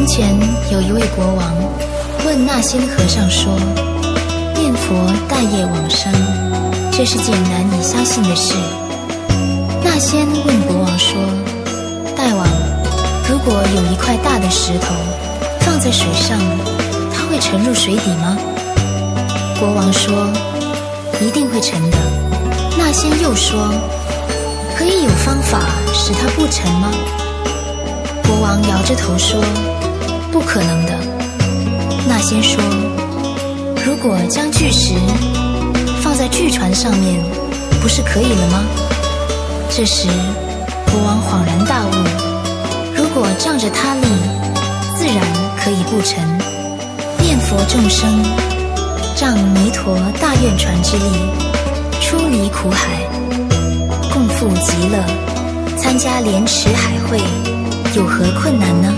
前有一位国王问那仙和尚说，念佛带业往生，这是件难以相信的事。那仙问国王说，大王，如果有一块大的石头放在水上，它会沉入水底吗？国王说，一定会沉的。那仙又说，可以有方法使它不沉吗？国王摇着头说，不可能的。那仙说，如果将巨石放在巨船上面，不是可以了吗？这时国王恍然大悟，如果仗着他力，自然可以不沉。念佛众生，仗弥陀大愿传之力，出离苦海，共赴极乐，参加莲池海会，有何困难呢？